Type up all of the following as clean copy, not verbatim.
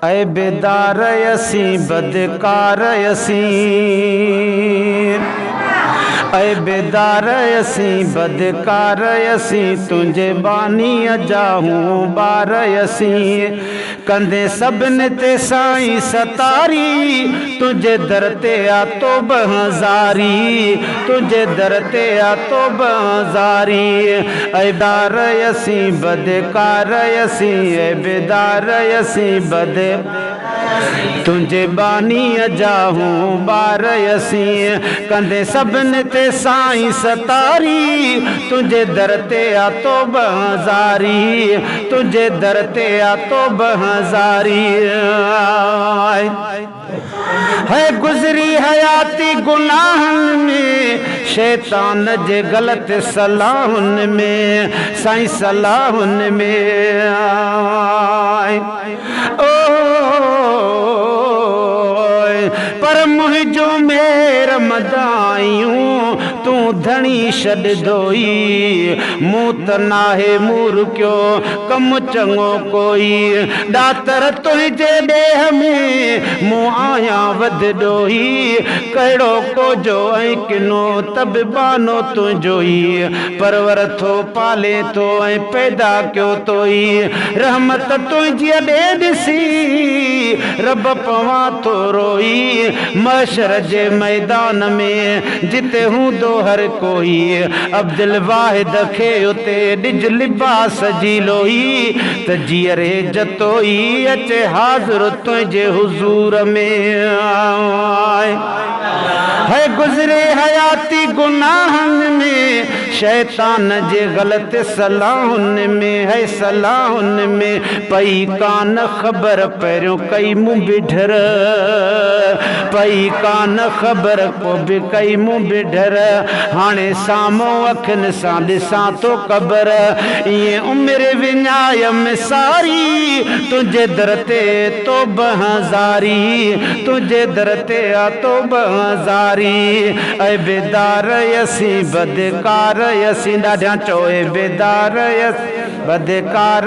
ऐ बेदार यसी बदकार यसी, ऐ बेदार यसी बदकार यसी, तुझे बानी जाहूं बार यसी। कंदे सबन ते साईं सतारी, तुझे दर ते आ तो बहजारी, तुझे दर ते आ तो बहजारी। ऐ बेदार यसी बदकार यसी, ऐ बेदार यसी बद, तुझे बानी जाहूं बार यसी। कंदे सबन ते साईं सतारी, तुझे दर ते आ तो बहजारी, तुझे दर ते आ तो बहजारी। है गुजरी हयाती गुनाहन में, शैतान जे गलत सलाहुन में, साईं सलाहुन में। पर मुझो मेर मदायूं, तू धनी छॾ दोई। मूं त नाहे मूर क्यो कम चङो कोई, डातर तुंहिंजे ॾेह में मूं आहियां वध ॾोही। कहिड़ो कोजो ऐं किनो तबिबानो तुंहिंजो ई, परवर थो पाले थो ऐं पैदा कयो तो ई। रहमत तुंहिंजी ॾे ॾिसी रब पवां थो रोई, महशर जे मैदान में जिते हूंदो हर कोई। अब्दुल वाहिद खे उते ॾिज लिबास जी लोई, त जीअरे जतोई अचे हाज़िर तुंहिंजे हुज़ूर में। है गुज़रे हयाती गुनाहन में, शैतान जे गलत सलाहुन में, है सलाहुन में। पई कान ख़बर पहिरियों कई मूं बिढर, पई कान ख़बर को बि कई मूं बिढर। हाणे साम्हूं अखियुनि सां ॾिसां थो क़बर, ईअं उमिरि विञायम सारी, तुंहिंजे दर ते तो बहजारी, तुंहिंजे दर ते आ तो बहजारी। ऐ बेदार यसी बदकार यसी, ॾाढा चओ ऐ बेदार यसी बदकार,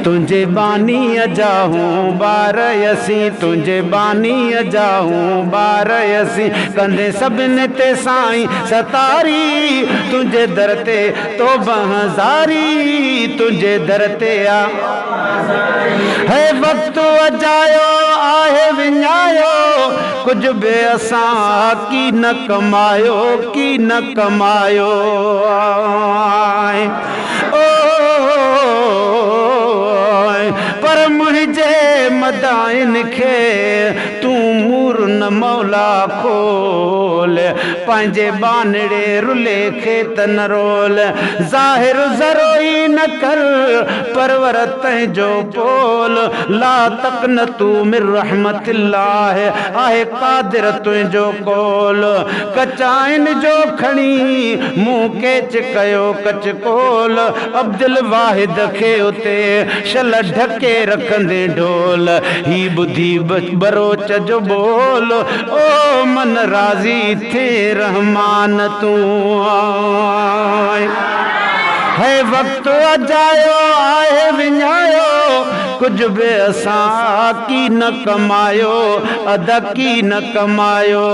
तुंहिंजे बानी जाहूं बार यसी, तुंहिंजे बानी जाहूं बार यसी। कंदे सभिनि ते साईं सतारी, तुंहिंजे दर ते तो बहजारी, तुंहिंजे दर ते आ। है वक़्तु अजायो आहे विञायो, कुझु बि असां की न कमायो, की न कमायो। पर मुझे मदाइन खे तू मूर न मौला खोल, पंहिंजे बानड़े रुले खे त न रोल। ज़ाहिर ज़रोई न कर परवर तंहिंजो पोल, ला तक न तू मिर रहमतिल्लाह, आहे कादिर तुंहिंजो कोल। कचाइन जो खणी मूं केच कयो कच कोल, अब्दुल वाहिद खे उते शल ढके रखंदे ढोल। ही ॿुधी बरोच जो बोल, ओ मन राज़ी थे रहमान तूं। है वक़्तु अजायो आहे विञायो, कुझु बि असां की न कमायो, अदा की न कमायो।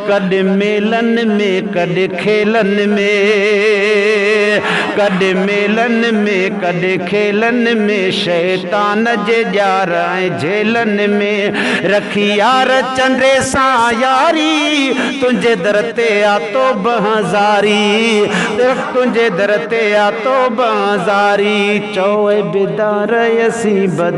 कॾहिं मेलनि में कॾहिं खेलनि में, कॾहिं मेलनि में कॾहिं खेलनि में, शैतान जे ॼार ऐं झेलनि में। रखी यार चंडे सां यारी, तुंहिंजे दर ते आ तो बहजारी, तुंहिंजे दर ते आ तो बहजारी। चओ ऐ बेदार यसी बद,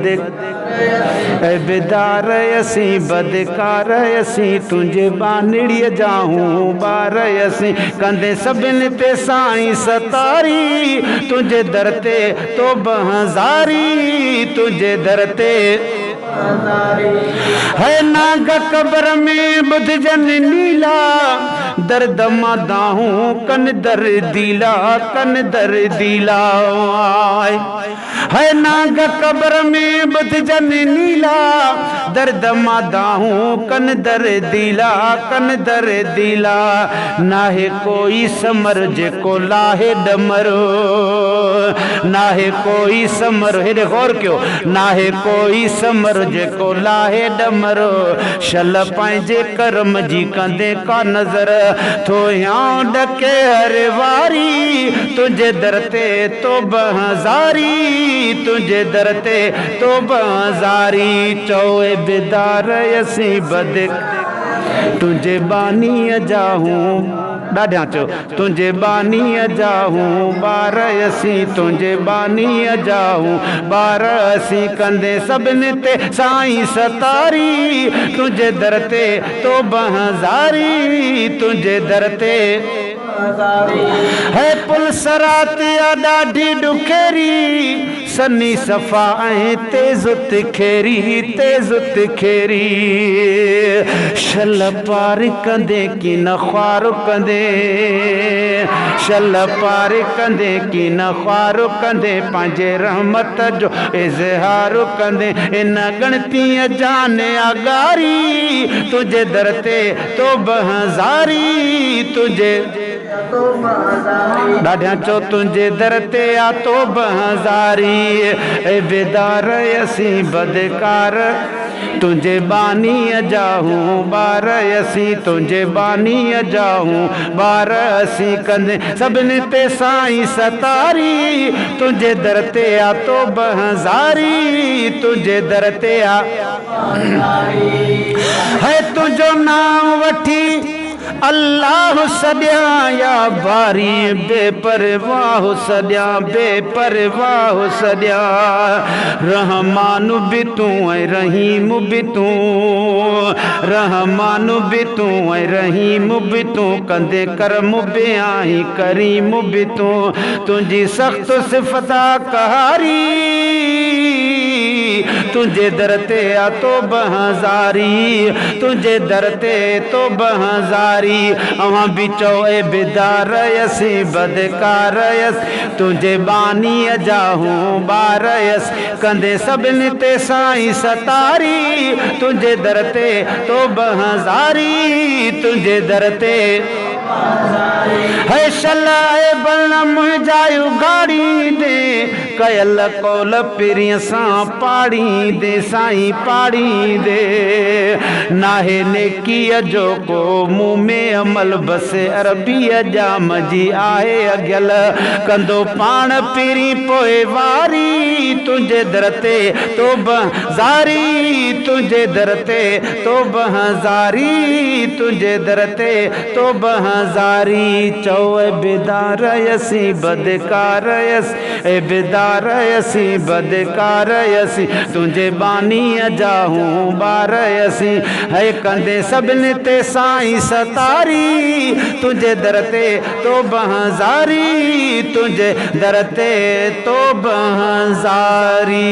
ऐ बेदार यसी बदकार यसी, तुंहिंजे बानड़ीअ जाहूं बार यसी। कंदे सभिनि ते साईं सतारी, तुंहिंजे दर ते तो बहजारी, तुंहिंजे दर ते है। नाग कब्र में बुधजन नीला, दर्द मादाहूं कन दर्दीला है नाग कब्र में बुध जन नीला दर्द मादाहूं कन दर्दीला नाहे कोई समर जेको लाहे डमरो नाहे कोई समर हेरे गौर क्यों नाहे कोई समर जेको लाहे डमरो शल पंहिंजे करम जी कंदे का नजर थोयां डके हर वारी तुझे दर ते तो बहजारी तुझे दर ते तो बहजारी चौए बेदार असी बद तुझे बानी जाहूं ॾाढा चो तुझे बानी जाहूं बार असी तुझे बानी जाहूं बार असी कंदे सभिनी ते साईं सतारी तुझे दर ते तो बहजारी तुझे दर ते है पुल सरातिया ॾाढी ॾुखेरी सनी सफ़ा ऐं तेज़ तिखेरी शल पार कंदे की न ख्वार कंदे शल पार कंदे की न ख्वार कंदे पंहिंजे रहमत जो इज़हार कंदे इन गणतीअ जान आगारी तुझे दर ते तो बहजारी तुझे ॾाढा चो तुझे दर ते आ तो बहजारी ए बेदार असी बदकार तुझे बानी जाहूं बार असी तुझे बानी जाहूं बार असी कंदे सभिनी ते साईं सतारी तुझे दर ते आ तो बहजारी तुझे दर ते आ है तुझो नाम वठी अल्लाह सदिया या बारी बेपरवाह सदिया रहमान भी तू ऐं रहीम भी तू रहमान भी तू ऐं रहीम भी तू कंदे करम भी आहीं करीम भी तू तुझी सख्त सिफता कहारी तुझे दर ते आ तो बहजारी तुझे दर ते तो बहजारी अवां भी चो ए बेदार असी बदकार तुझे बानी जाहूं बार कंदे सभिनी ते साईं सतारी तुझे दर ते तो बहजारी तुझे दर ते है शलाए बल मुझायु गाड़ी दे कयल कौल पिरिय सां पाड़ी दे साईं पाड़ी दे नाहे नेकीअ जो को मुंह में अमल बस अरबीअ जाम जी आहे अॻियल कंदो पाण पिरी पोइ वारी तुझे दर ते तो बहजारी तुझे दर ते तो बहजारी तुझे दर ते तो बहजारी चौ बेदार असी बदकार ए बेदार असी बदकार असी तुझे बानी जाहूं बार असी है कंदे सभिनी ते साईं सतारी तुझे दर ते तो बहजारी तुझे दर ते तो बहजारी।